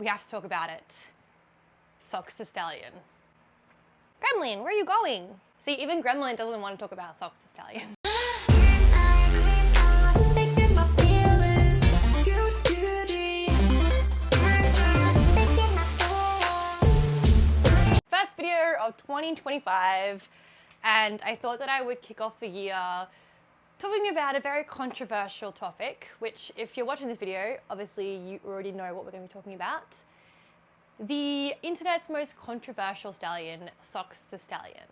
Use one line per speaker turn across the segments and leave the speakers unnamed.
we have to talk about it. Sox to stallion. Gremlin, where are you going? See, even Gremlin doesn't want to talk about Sox to stallion. First video of 2025, and I thought that I would kick off the year talking about a very controversial topic, which if you're watching this video, obviously you already know what we're going to be talking about. The internet's most controversial stallion, Sox the stallion.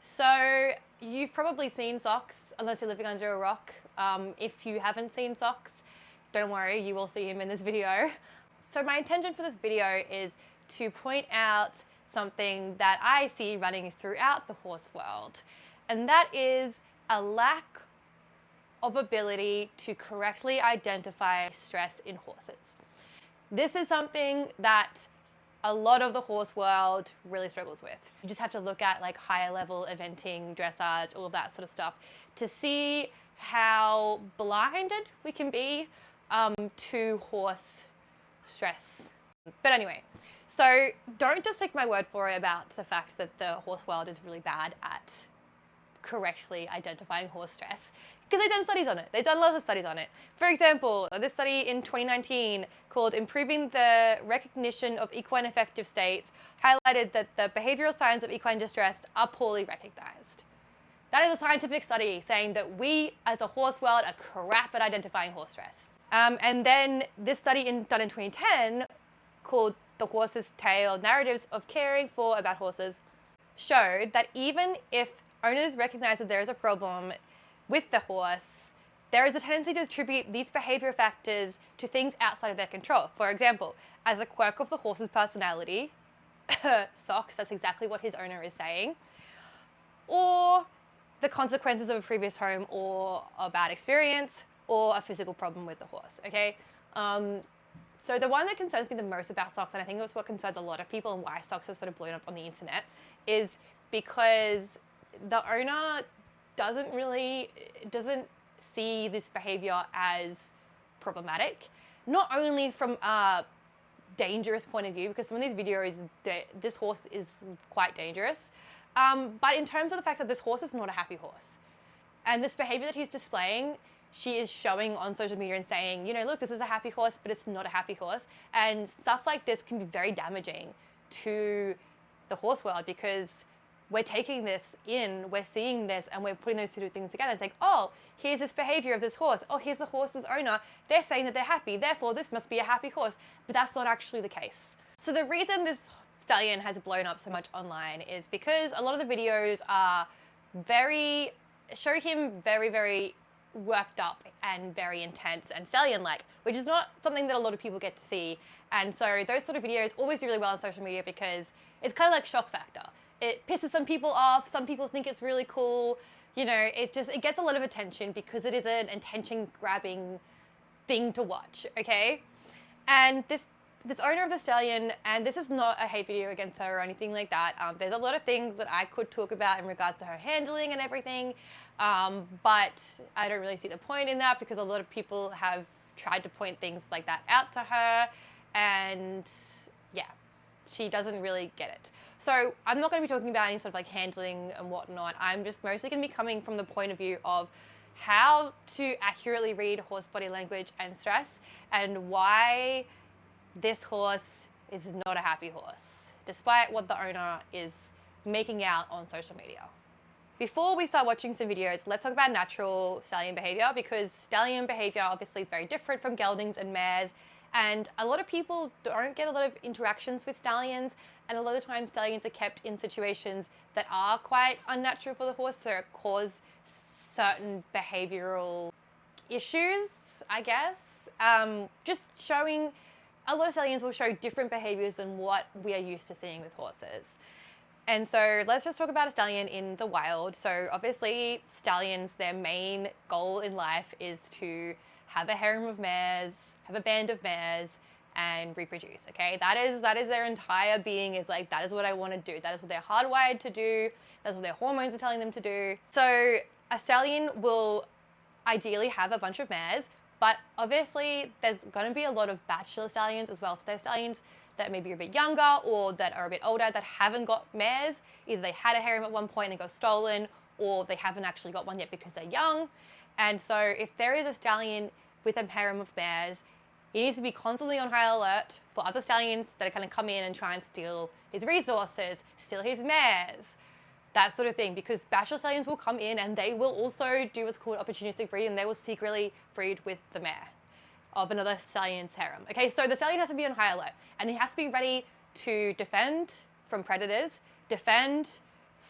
So you've probably seen Sox, unless you're living under a rock. If you haven't seen Sox, don't worry, you will see him in this video. So my intention for this video is to point out something that I see running throughout the horse world, and that is a lack of ability to correctly identify stress in horses. This is something that a lot of the horse world really struggles with. You just have to look at like higher level eventing, dressage, all of that sort of stuff to see how blinded we can be to horse stress. But anyway, so don't just take my word for it about the fact that the horse world is really bad at correctly identifying horse stress, because they've done studies on it. They've done lots of studies on it. For example, this study in 2019 called Improving the Recognition of Equine Affective States highlighted that the behavioral signs of equine distress are poorly recognized. That is a scientific study saying that we as a horse world are crap at identifying horse stress. And then this study done in 2010 called The Horse's Tale, Narratives of Caring for About Horses showed that even if owners recognize that there is a problem with the horse, there is a tendency to attribute these behavior factors to things outside of their control. For example, as a quirk of the horse's personality, Sox, that's exactly what his owner is saying, or the consequences of a previous home or a bad experience or a physical problem with the horse, okay? So the one that concerns me the most about Sox, and I think it's what concerns a lot of people and why Sox has sort of blown up on the internet, is because the owner doesn't see this behavior as problematic, not only from a dangerous point of view, because some of these videos, this horse is quite dangerous, but in terms of the fact that this horse is not a happy horse. And this behavior that he's displaying, she is showing on social media and saying, you know, look, this is a happy horse, but it's not a happy horse. And stuff like this can be very damaging to the horse world, because we're taking this in, we're seeing this, and we're putting those two things together and saying, oh, here's this behavior of this horse. Oh, here's the horse's owner. They're saying that they're happy. Therefore, this must be a happy horse. But that's not actually the case. So the reason this stallion has blown up so much online is because a lot of the videos are show him very, very worked up and very intense and stallion-like, which is not something that a lot of people get to see. And so those sort of videos always do really well on social media because it's kind of like shock factor. It pisses some people off. Some people think it's really cool. You know, it gets a lot of attention because it is an attention-grabbing thing to watch, okay? And this owner of the stallion, and this is not a hate video against her or anything like that. There's a lot of things that I could talk about in regards to her handling and everything, but I don't really see the point in that because a lot of people have tried to point things like that out to her, and yeah, she doesn't really get it. So I'm not going to be talking about any sort of like handling and whatnot. I'm just mostly going to be coming from the point of view of how to accurately read horse body language and stress, and why this horse is not a happy horse, despite what the owner is making out on social media. Before we start watching some videos, let's talk about natural stallion behavior, because stallion behavior obviously is very different from geldings and mares. And a lot of people don't get a lot of interactions with stallions, and a lot of times stallions are kept in situations that are quite unnatural for the horse, so it cause certain behavioral issues, I guess. Just showing, a lot of stallions will show different behaviors than what we are used to seeing with horses. And so let's just talk about a stallion in the wild. So obviously stallions, their main goal in life is to have a harem of mares, have a band of mares, and reproduce, okay? That is their entire being, is like, that is what I want to do. That is what they're hardwired to do. That's what their hormones are telling them to do. So a stallion will ideally have a bunch of mares, But obviously there's going to be a lot of bachelor stallions as well. So there's stallions that maybe are a bit younger or that are a bit older that haven't got mares. Either they had a harem at one point and it got stolen, or they haven't actually got one yet because they're young. And so if there is a stallion with a harem of mares, he needs to be constantly on high alert for other stallions that are going to come in and try and steal his resources, steal his mares, that sort of thing, because bachelor stallions will come in and they will also do what's called opportunistic breeding. They will secretly breed with the mare of another stallion's harem. Okay, so the stallion has to be on high alert and he has to be ready to defend from predators, defend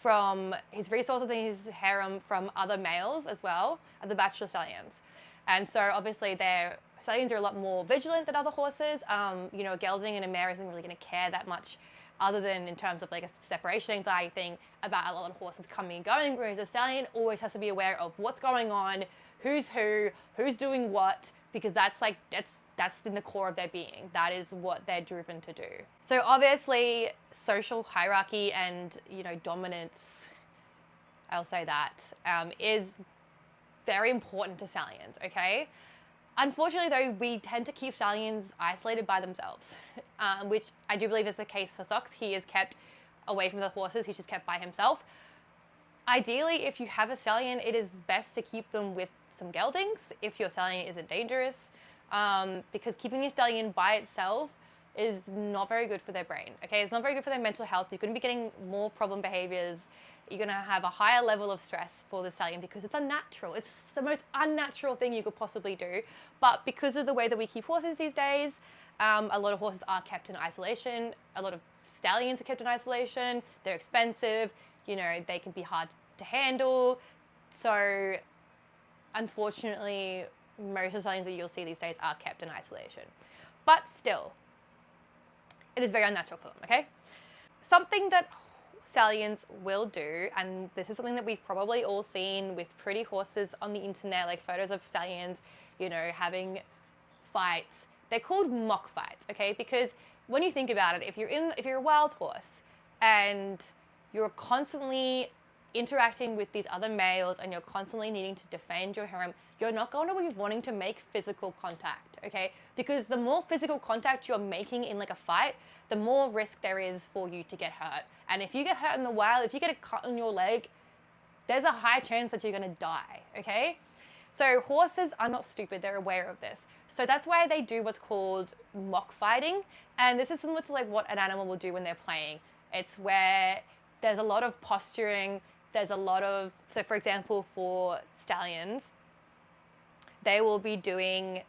from his resources and his harem from other males as well, the bachelor stallions. And so obviously their stallions are a lot more vigilant than other horses. You know, a gelding and a mare isn't really going to care that much other than in terms of like a separation anxiety thing about a lot of horses coming and going, whereas a stallion always has to be aware of what's going on, who's who, who's doing what, because that's in the core of their being. That is what they're driven to do. So obviously social hierarchy and, you know, dominance, I'll say that, is very important to stallions, okay? Unfortunately, though, we tend to keep stallions isolated by themselves, which I do believe is the case for Sox. He is kept away from the horses. He's just kept by himself. Ideally, if you have a stallion, it is best to keep them with some geldings if your stallion isn't dangerous, because keeping your stallion by itself is not very good for their brain, okay? It's not very good for their mental health. You're going to be getting more problem behaviors. You're going to have a higher level of stress for the stallion because it's unnatural. It's the most unnatural thing you could possibly do. But because of the way that we keep horses these days, a lot of horses are kept in isolation. A lot of stallions are kept in isolation. They're expensive. You know, they can be hard to handle. So unfortunately, most of the stallions that you'll see these days are kept in isolation. But still, it is very unnatural for them, okay? Something that stallions will do, and this is something that we've probably all seen with pretty horses on the internet, like photos of stallions, you know, having fights. They're called mock fights, okay? Because when you think about it, if you're a wild horse and you're constantly interacting with these other males and you're constantly needing to defend your harem, you're not going to be wanting to make physical contact, okay? Because the more physical contact you're making in like a fight, the more risk there is for you to get hurt. And if you get hurt in the wild, if you get a cut on your leg, there's a high chance that you're going to die, okay? So horses are not stupid, they're aware of this. So that's why they do what's called mock fighting. And this is similar to like what an animal will do when they're playing. It's where there's a lot of posturing, there's a lot of, so for example, for stallions, they will be doing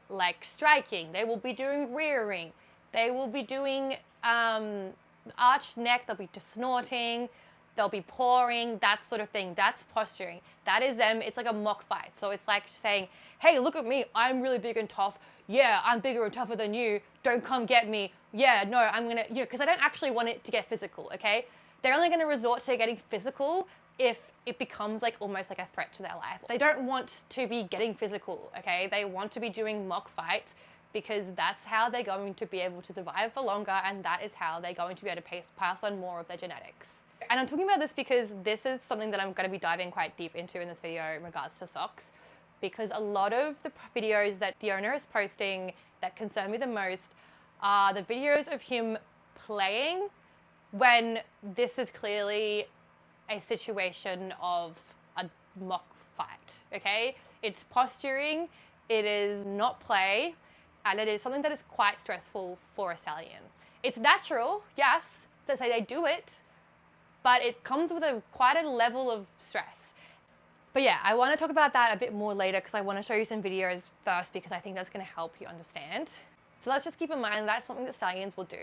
like striking, they will be doing rearing, they will be doing arched neck, they'll be snorting, they'll be pawing, that sort of thing. That's posturing. That is them. It's like a mock fight. So it's like saying, hey, look at me. I'm really big and tough. Yeah, I'm bigger and tougher than you. Don't come get me. Yeah, no, I'm going to, you know, because I don't actually want it to get physical, okay? They're only going to resort to getting physical if it becomes like almost like a threat to their life. They don't want to be getting physical, okay? They want to be doing mock fights because that's how they're going to be able to survive for longer, and that is how they're going to be able to pass on more of their genetics. And I'm talking about this because this is something that I'm going to be diving quite deep into in this video in regards to Sox, because a lot of the videos that the owner is posting that concern me the most are the videos of him playing when this is clearly a situation of a mock fight, okay? It's posturing, it is not play, and it is something that is quite stressful for a stallion. It's natural, yes, to say they do it, but it comes with quite a level of stress. But yeah, I want to talk about that a bit more later because I want to show you some videos first because I think that's going to help you understand. So let's just keep in mind that's something that stallions will do,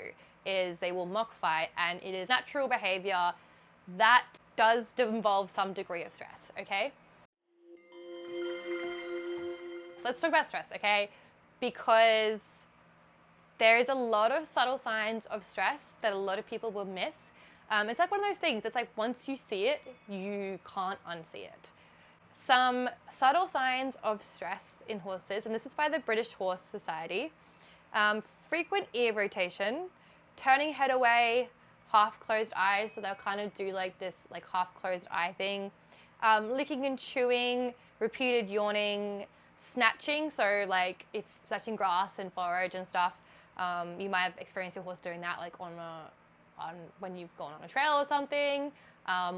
is they will mock fight, and it is natural behavior that does involve some degree of stress, okay? So let's talk about stress, okay? Because there is a lot of subtle signs of stress that a lot of people will miss. It's like one of those things, it's like once you see it, you can't unsee it. Some subtle signs of stress in horses, and this is by the British Horse Society: frequent ear rotation, turning head away, half closed eyes, so they'll kind of do like this like half closed eye thing, licking and chewing, repeated yawning, snatching, so like if snatching grass and forage and stuff, you might have experienced your horse doing that, like on when you've gone on a trail or something,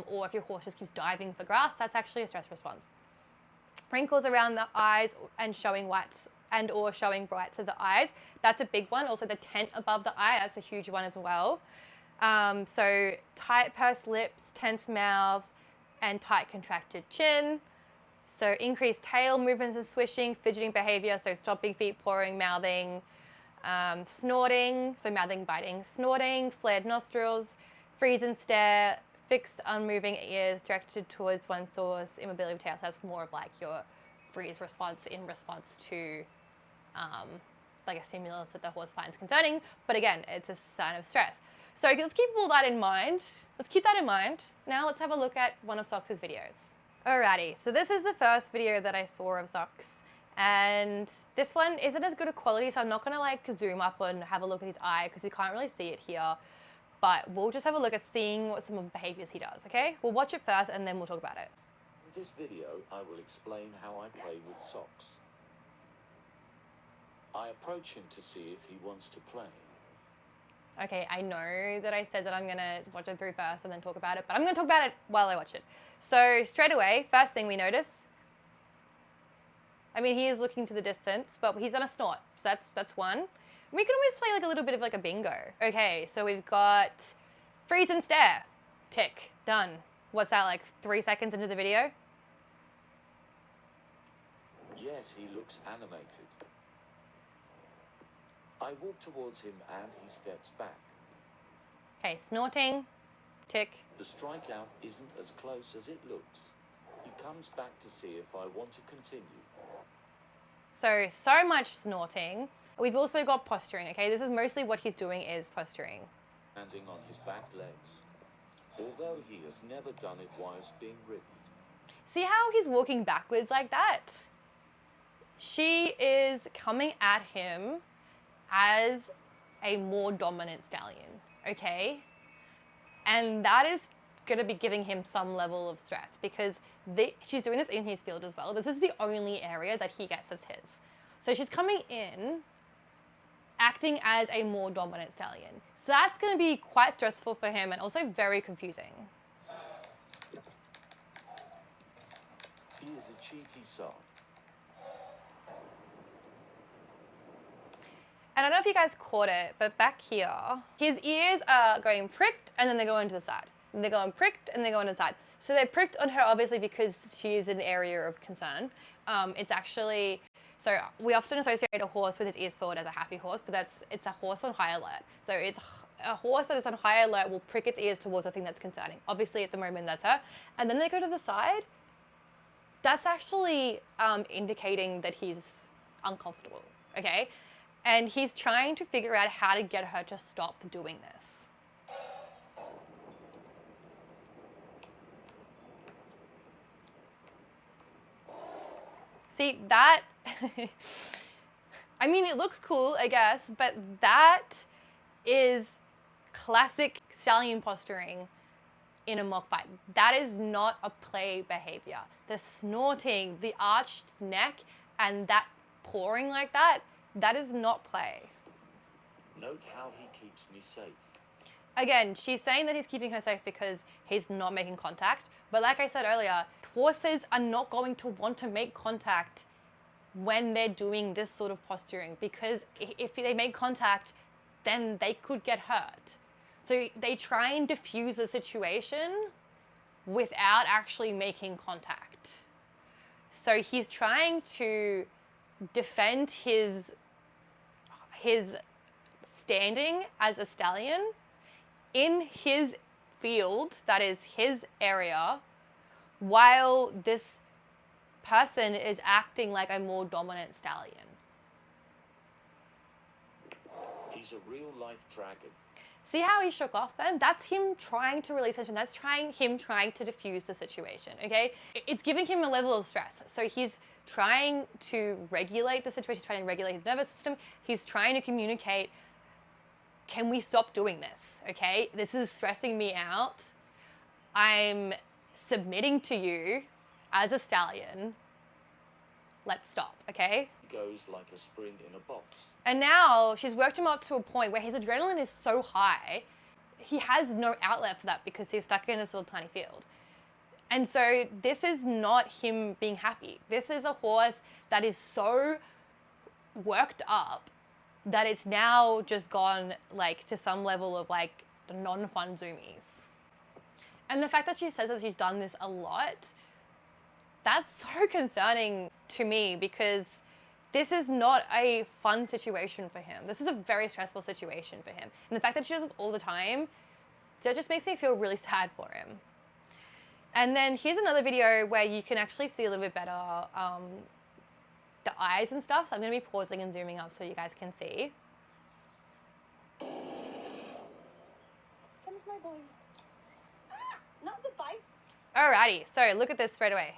or if your horse just keeps diving for grass, that's actually a stress response. Wrinkles around the eyes and showing whites and or showing brights of the eyes, that's a big one. Also the tent above the eye, that's a huge one as well. So tight pursed lips, tense mouth, and tight contracted chin. So increased tail movements and swishing, fidgeting behavior, so stomping feet, pawing, mouthing, snorting, so mouthing, biting, snorting, flared nostrils, freeze and stare, fixed, unmoving ears directed towards one source, immobility of tail. So that's more of like your freeze response in response to like a stimulus that the horse finds concerning. But again, it's a sign of stress. So let's keep all that in mind. Let's keep that in mind. Now let's have a look at one of Sox's videos. Alrighty, so this is the first video that I saw of Sox. And this one isn't as good a quality, so I'm not gonna like zoom up and have a look at his eye because you can't really see it here. But we'll just have a look at seeing what some of the behaviors he does, okay? We'll watch it first and then we'll talk about it.
In this video, I will explain how I play with Sox. I approach him to see if he wants to play.
Okay, I know that I said that I'm gonna watch it through first and then talk about it, but I'm gonna talk about it while I watch it. So straight away, first thing we notice, I mean, he is looking to the distance, but he's on a snort, so that's one. We can always play like a little bit of like a bingo. Okay, so we've got freeze and stare, tick, done. What's that, like 3 seconds into the video?
Yes, he looks animated. I walk towards him and he steps back.
Okay, snorting, tick.
The strikeout isn't as close as it looks. He comes back to see if I want to continue.
So much snorting. We've also got posturing, okay? This is mostly what he's doing is posturing.
Standing on his back legs. Although he has never done it whilst being ridden.
See how he's walking backwards like that? She is coming at him as a more dominant stallion, okay? And that is going to be giving him some level of stress because she's doing this in his field as well. This is the only area that he gets as his. So she's coming in, acting as a more dominant stallion. So that's going to be quite stressful for him and also very confusing.
He is a cheeky son.
And I don't know if you guys caught it, but back here, his ears are going pricked and then they're going to the side. And they're going pricked and they're going to the side. So they're pricked on her obviously because she is an area of concern. It's actually, so we often associate a horse with its ears forward as a happy horse, but it's a horse on high alert. So it's a horse that is on high alert will prick its ears towards the thing that's concerning. Obviously at the moment that's her. And then they go to the side. That's actually indicating that he's uncomfortable, okay? And he's trying to figure out how to get her to stop doing this. See, that, I mean, it looks cool, I guess, but that is classic stallion posturing in a mock fight. That is not a play behavior. The snorting, the arched neck, and that pawing like that, that is not play.
Note how he keeps me safe.
Again, she's saying that he's keeping her safe because he's not making contact. But like I said earlier, horses are not going to want to make contact when they're doing this sort of posturing because if they make contact, then they could get hurt. So they try and diffuse the situation without actually making contact. So he's trying to defend his standing as a stallion in his field, that is his area, while this person is acting like a more dominant stallion.
He's a real life dragon.
See how he shook off then? That's him trying to release tension. That's him trying to diffuse the situation, okay? It's giving him a level of stress. So he's trying to regulate the situation, trying to regulate his nervous system. He's trying to communicate, can we stop doing this, okay? This is stressing me out. I'm submitting to you as a stallion. let's stop, okay?
It goes like a sprint in a box.
And now she's worked him up to a point where his adrenaline is so high, he has no outlet for that because he's stuck in this little tiny field. And so this is not him being happy. This is a horse that is so worked up that it's now just gone like to some level of like non-fun zoomies. And the fact that she says that she's done this a lot, that's so concerning to me because this is not a fun situation for him. This is a very stressful situation for him. And the fact that she does this all the time, that just makes me feel really sad for him. And then here's another video where you can actually see a little bit better the eyes and stuff. So I'm going to be pausing and zooming up so you guys can see.
Comes my boy. Not the bite.
Alrighty, so look at this straight away.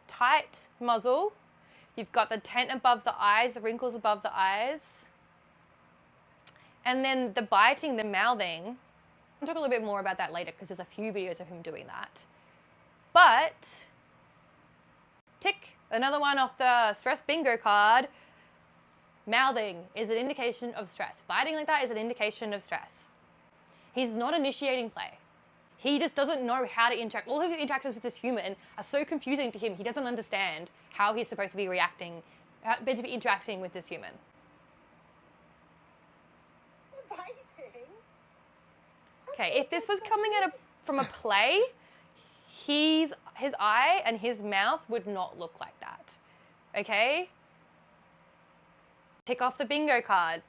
Tight muzzle. You've got the tent above the eyes, the wrinkles above the eyes. And then the biting, the mouthing. I'll talk a little bit more about that later because there's a few videos of him doing that. But, tick, another one off the stress bingo card. Mouthing is an indication of stress. Biting like that is an indication of stress. He's not initiating play. He just doesn't know how to interact. All of his interactions with this human are so confusing to him. He doesn't understand how he's supposed to be reacting, to be interacting with this human.
Biting.
Okay, if this was coming from a play, his eye and his mouth would not look like that. Okay? Tick off the bingo card.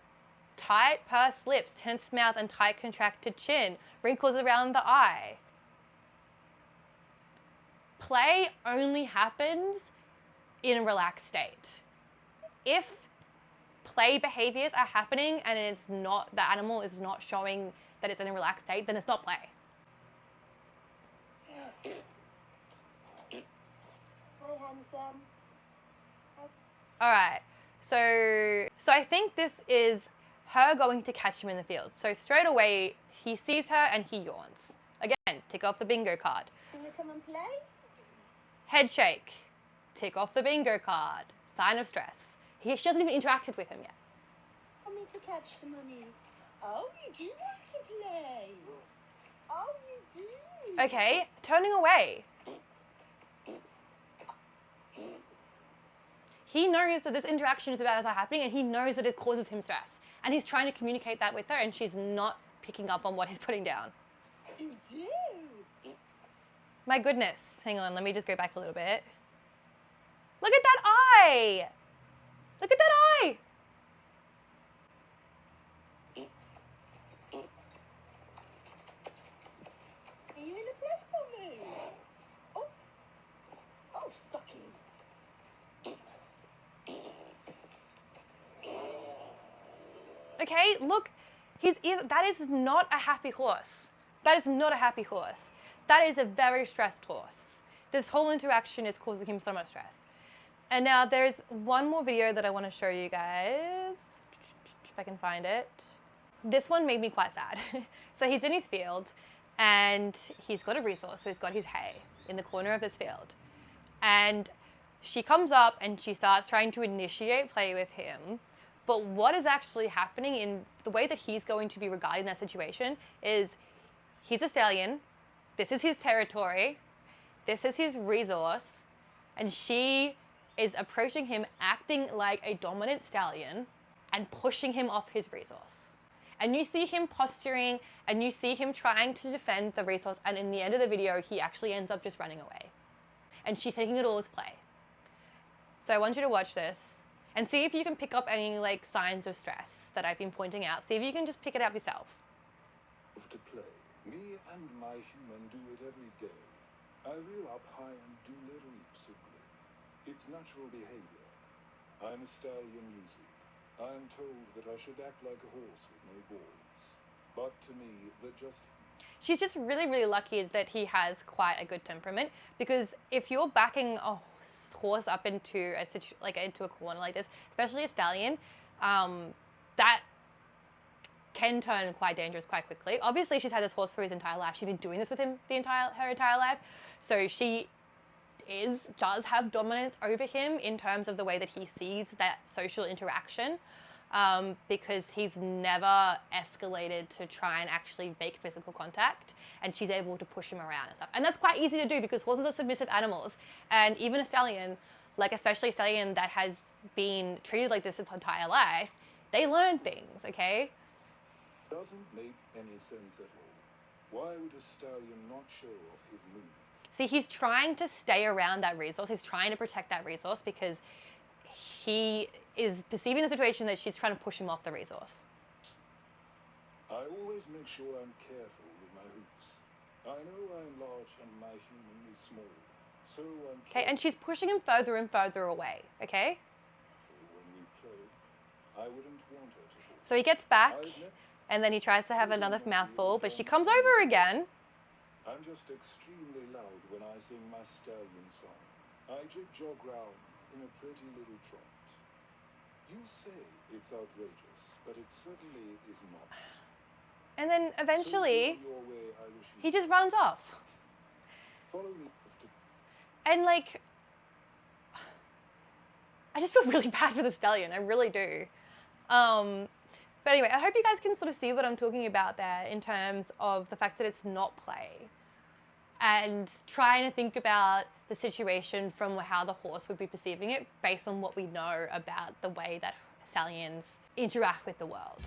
Tight pursed lips, tense mouth, and tight contracted chin. Wrinkles around the eye. Play only happens in a relaxed state. If play behaviors are happening and it's not, the animal is not showing that it's in a relaxed state, then it's not play.
Hi, handsome.
All right, so I think this is her going to catch him in the field. So straight away, he sees her and he yawns. Again, tick off the bingo card.
Can you come and play?
Head shake, tick off the bingo card. Sign of stress. She hasn't even interacted with him yet.
Want me to catch the money? Oh, you do want to play. Oh, you do.
Okay, turning away. He knows that this interaction is about to start happening and he knows that it causes him stress. And he's trying to communicate that with her and she's not picking up on what he's putting down.
You do.
My goodness. Hang on, let me just go back a little bit. Look at that eye! Look at that eye!
Are you in a playful mood? Oh. Oh, sucky.
Okay, look, that is not a happy horse. That is not a happy horse. That is a very stressed horse. This whole interaction is causing him so much stress. And now there's one more video that I want to show you guys, if I can find it. This one made me quite sad. So he's in his field and he's got a resource. So he's got his hay in the corner of his field. And she comes up and she starts trying to initiate play with him. But what is actually happening in the way that he's going to be regarding that situation is he's a stallion. This is his territory. This is his resource. And she is approaching him acting like a dominant stallion and pushing him off his resource. And you see him posturing and you see him trying to defend the resource. And in the end of the video, he actually ends up just running away. And she's taking it all as play. So I want you to watch this and see if you can pick up any like signs of stress that I've been pointing out. See if you can just pick it up yourself.
To play. Me and my human do it every day. I reel up high and do little leaps of glee. It's natural behavior. I'm a stallion music. I am told that I should act like a horse with no balls. But to me, they're just...
She's just really, really lucky that he has quite a good temperament, because if you're backing a horse up into a corner like this, especially a stallion, that can turn quite dangerous quite quickly. Obviously, she's had this horse for his entire life. She's been doing this with him her entire life. So she does have dominance over him in terms of the way that he sees that social interaction, because he's never escalated to try and actually make physical contact, and she's able to push him around and stuff. And that's quite easy to do because horses are submissive animals, and even a stallion, like especially a stallion that has been treated like this its entire life, they learn things, okay?
Doesn't make any sense at all. Why would a stallion not show off his mood?
See, he's trying to stay around that resource. He's trying to protect that resource because he is perceiving the situation that she's trying to push him off the resource.
I always make sure I'm careful with my hooves. I know I'm large and my human is small, so I'm
Okay, and she's pushing him further and further away, okay?
careful when we play. I wouldn't want her to fall.
So he gets back,
I've never-
and then he tries to have another mouthful, but she comes over again.
I'm just extremely loud when I sing my stallion song. I jog round in a pretty little trot. You say it's outrageous, but it certainly is not.
And then eventually,
So go your way, I wish you
he just runs off.
follow me.
And like, I just feel really bad for the stallion. I really do. But anyway, I hope you guys can sort of see what I'm talking about there in terms of the fact that it's not play, and trying to think about the situation from how the horse would be perceiving it based on what we know about the way that stallions interact with the world.